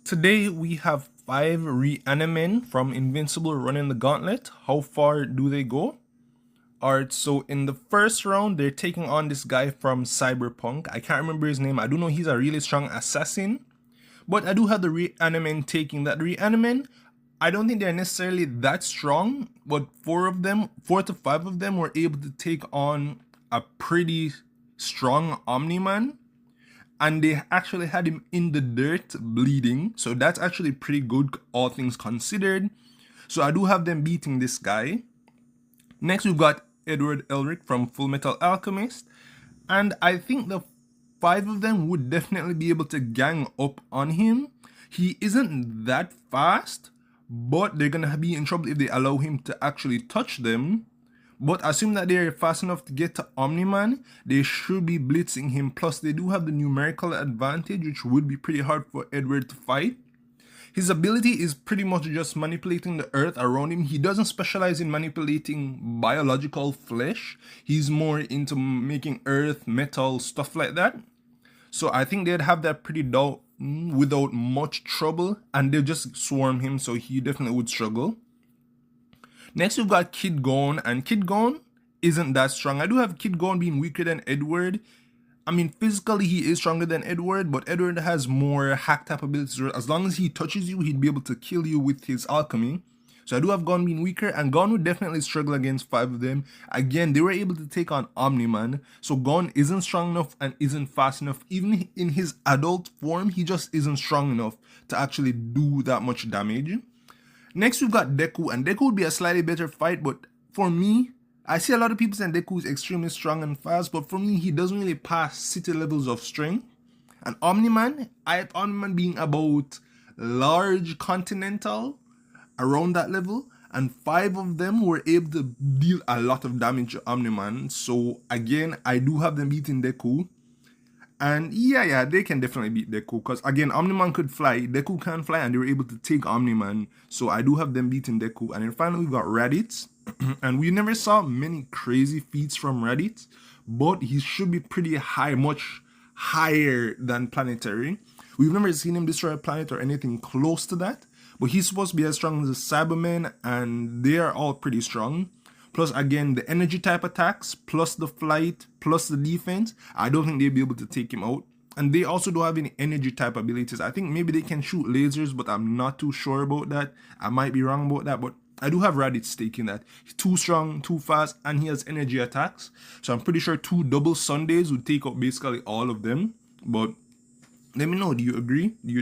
Today we have 5 Reanimen from Invincible running the gauntlet. How far do they go? Alright, so in the first round, they're taking on this guy from Cyberpunk. I can't remember his name. I do know he's a really strong assassin. But I do have the Reanimen taking that. Reanimen, I don't think they're necessarily that strong. But 4 to 5 of them were able to take on a pretty strong Omni-Man. And they actually had him in the dirt bleeding, so that's actually pretty good, all things considered. So I do have them beating this guy. Next we've got Edward Elric from Full Metal Alchemist, and I think the 5 of them would definitely be able to gang up on him. He isn't that fast, but they're gonna be in trouble if they allow him to actually touch them. But assume that they're fast enough to get to Omni-Man, they should be blitzing him. Plus, they do have the numerical advantage, which would be pretty hard for Edward to fight. His ability is pretty much just manipulating the earth around him. He doesn't specialize in manipulating biological flesh. He's more into making earth, metal, stuff like that. So I think they'd have that pretty dull without much trouble, and they'll just swarm him, so he definitely would struggle. Next, we've got Kid Gone, and Kid Gone isn't that strong. I do have Kid Gone being weaker than Edward. I mean, physically he is stronger than Edward, but Edward has more hack type abilities. As long as he touches you, he'd be able to kill you with his alchemy. So I do have Gone being weaker, and Gone would definitely struggle against 5 of them. Again, they were able to take on Omni-Man, so Gone isn't strong enough and isn't fast enough. Even in his adult form, he just isn't strong enough to actually do that much damage. Next, we've got Deku, and Deku would be a slightly better fight, but for me, I see a lot of people saying Deku is extremely strong and fast, but for me, he doesn't really pass city levels of strength. And Omni-Man, I have Omni-Man being about large continental, around that level, and 5 of them were able to deal a lot of damage to Omni-Man. So again, I do have them beating Deku. And yeah, they can definitely beat Deku, because again, Omni-Man could fly, Deku can fly, and they were able to take Omni-Man. So I do have them beating Deku. And then finally we've got Raditz. And we never saw many crazy feats from Raditz, but he should be pretty high, much higher than Planetary. We've never seen him destroy a planet or anything close to that, but he's supposed to be as strong as the Cybermen, and they are all pretty strong. Plus, again, the energy type attacks, plus the flight, plus the defense, I don't think they'll be able to take him out. And they also don't have any energy type abilities. I think maybe they can shoot lasers, but I'm not too sure about that. I might be wrong about that, but I do have Raditz taking that. He's too strong, too fast, and he has energy attacks. So I'm pretty sure 2 double Sundays would take out basically all of them. But let me know, do you agree? Do you